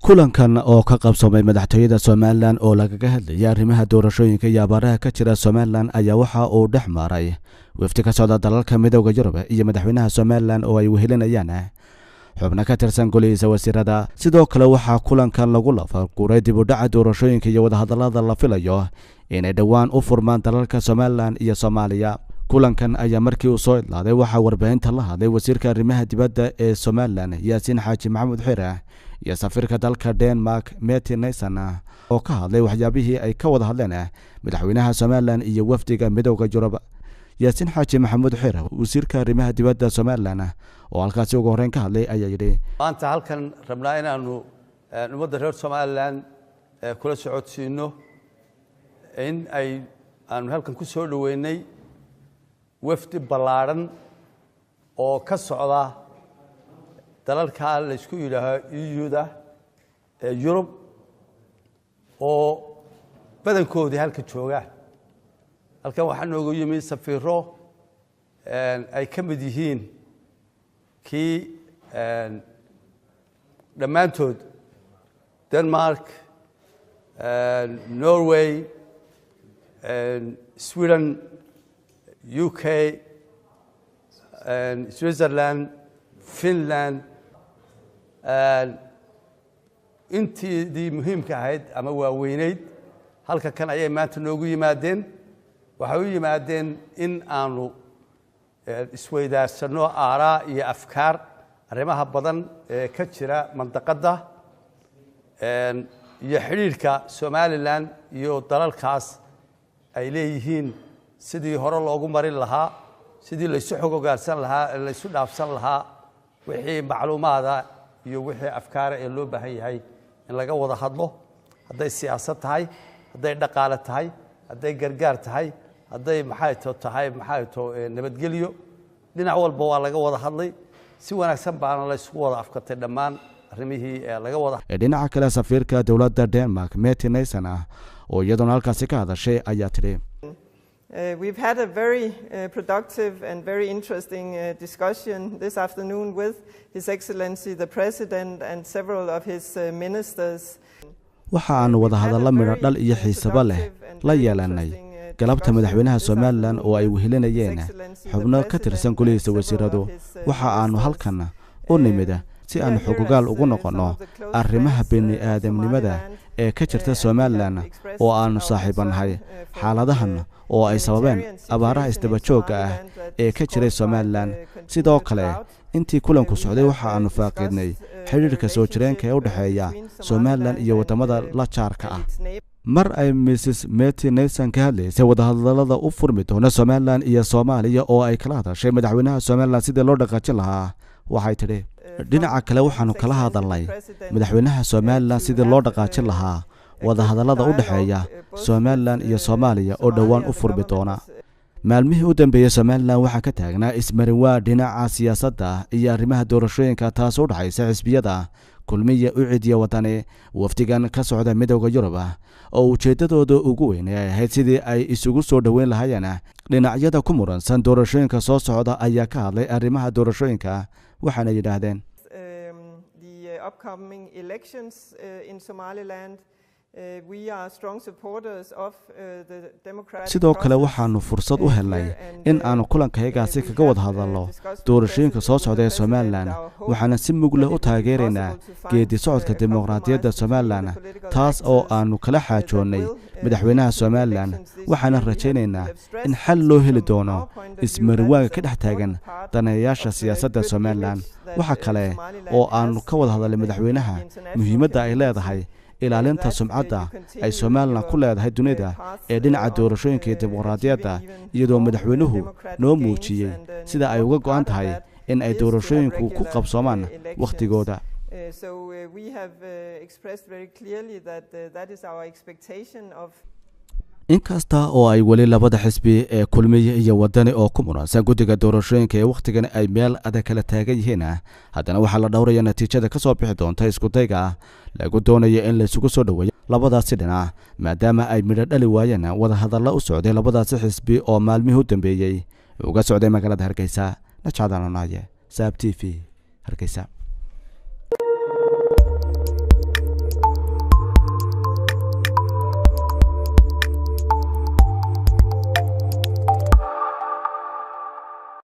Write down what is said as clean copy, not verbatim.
kulankan oo ka qabsoomay madaxtooyada Soomaaliland oo lagaga hadlayay arrimaha doorashooyinka iyo abaaraha ka jira Soomaaliland ayaa waxa uu dhex maray wafdi ka socda dalalka midowga Yurub iyo madaxweynaha Soomaaliland oo ay wehelinayaan xubno ka tirsan golihiisa wasiirada. sidoo kale waxaa kulankan lagu lafaguray dib u dhaca doorashooyinka iyo wadahadalada la filayo inay dhawaan u furmaan dalalka Soomaaliland iyo Soomaaliya. kulankan ayaa markii uu soo idlaaday waxaa warbaahinta la hadlay wasiirka arrimaha dibadda ee Soomaaliland Yaasiin Xaaji Maxamuud Xire iyo safiirka dalka Denmark Mette Nielsen oo ka hadlay waxyaabihii ay ka wada hadleen madaxweynaha Soomaaliland iyo wafdiga midowga Yurub. Yaasiin Xaaji Maxamuud Xire wasiirka arrimaha dibadda Soomaaliland oo halkaasi ugu horreyn ka hadlay ayaa yidhi maanta halkan rabnaa inaanu ummadda reer Soomaaliland kula socodsiino in ay aanu halkan ku soo dhaweynay wafdi ballaaran oo ka socda dalalka la isku yiraahdo EU-da Yurub oo badankoodii halka joogaan. halkan waxaa noogu yimid safiiro ay ka mid yihiin kii dhammaantood Denmark, Norway, Sweden, UK, Switzerland, Finland, intii muhiimka ahayd ama waaweyneyd halka kan ayay maanta noogu yimaadeen. waxay u yimaadeen in aanu isweydaarsano aaraa iyo afkaar arrimaha badan ee ka jira mandaqadda iyo xidhiidhka Somaliland iyo dalalkaas ay leeyihiin sidii hore loogu marin lahaa, sidii la isu xog ogaarsan lahaa, la isu dhaafsan lahaa wixii macluumaada iyo wixii afkaar ee loo baahan yahay in laga wada hadlo. hadday siyaasad tahay, hadday dhaqaale tahay, hadday gargaar tahay, hadday tahay nabadgelyo, dhinac walba waa laga wada hadlay. si wanaagsan baana la isku wada afkatay dhammaan arrimihii laga wada. dhinaca kale safiirka dowladda Denmark Mette Nielsen oo iyaduna halkaasi ka hadashay ayaa tiri We've had a very productive and very interesting discussion this afternoon with His Excellency the President and several of his ministers. waxa aanu wada hadallo midho dhal iyo xiisabo leh la yeelanay galabta madaxweynaha Soomaaliland oo ay wehelinayeen xubno ka tirsan golihiisa wasiiradu. waxa aanu halkan u nimid si aan xuquuqaal ugu noqono arrimaha bini'aadamnimada ee ka jirta Soomaaliland oo aanu saaxiibanahay xaaladahan oo ay sababeen abaaraha isdaba joogga ah ee ka jiray Soomaaliland. sidoo kale intii kulanku socday waxa aanu faaqiidnay xiriirka soo jireenka ee u dhaxeeya Soomaaliland iyo wadamada la jaarka ah. mar ay Mrs. Mette Nielsen ka hadlaysay wadahadalada u furmi doona Soomaaliland iyo Soomaaliya oo ay kala hadashay madaxweynaha Soomaaliland sidii loo dhaqaajin lahaa, waxay tidhi dhinaca kale waxaanu kala hadalnay madaxweynaha Soomaaliland sidii loo dhaqaajin lahaa wadahadalada u dhaxeeya Soomaaliland iyo Soomaaliya oo dhawaan u furmi doona. maalmihii u dambeeyay Soomaaliland waxaa ka taagnaa ismarinwaa dhinaca siyaasadda iyo arrimaha doorashooyinka taas u dhaxaysa xisbiyada kulmiye u ciidiya wadani. wafdigan ka socda midowga Yurub oo ujeedadooda ugu weyn ay ahayd sidii ay isugu soo dhaweyn lahaayeen dhinacyada ku muransan doorashooyinka soo socda ayaa ka hadlay arrimaha doorashooyinka waxaana yidhaahdeen the upcoming elections in Somaliland. We are strong supporters of the democratic. sidoo kale waxaanu fursad u helnay in aanu kulankaygaasi kaga wada hadalno doorashooyinka soo socda ee Soomaaliland. waxaana si mug leh u taageeraynaa geedi socodka dimuqraadiyadda Soomaaliland taas oo aanu kala xaajoonnay madaxweynaha Soomaaliland. waxaana rajaynaynaa in xal loo heli doono ismarinwaaga ka dhex taagan daneeyayaasha siyaasadda Soomaaliland. waxa kale oo aanu ka wada hadalnay madaxweynaha muhiimadda ay leedahay ilaalinta sumcadda ay Soomaaliland ku leedahay dunida ee dhinaca doorashooyinka iyo dimuqraadiyadda, iyadoo madaxweynuhu noo muujiyey sida ay uga go'an tahay in ay doorashooyinku ku qabsoomaan wakhtigooda. inkasta oo ay weli labada xisbi ee kulmiye iyo wadani oo ku muransan guddiga doorashooyinka ee wakhtigan ay meel adag kala taagan yihiin, haddana waxaa la dhowraya natiijada ka soo bixi doonta iskudayga lagu doonayo in la isugu soo dhaweeyo labadaasi dhinac maadaama ay midho dhali waayeen wadahadallo u socday labadaasi xisbi oo maalmihii u dambeeyey uga socday magaalada Hargeysa. Najcadaan Saab TV Hargeysa.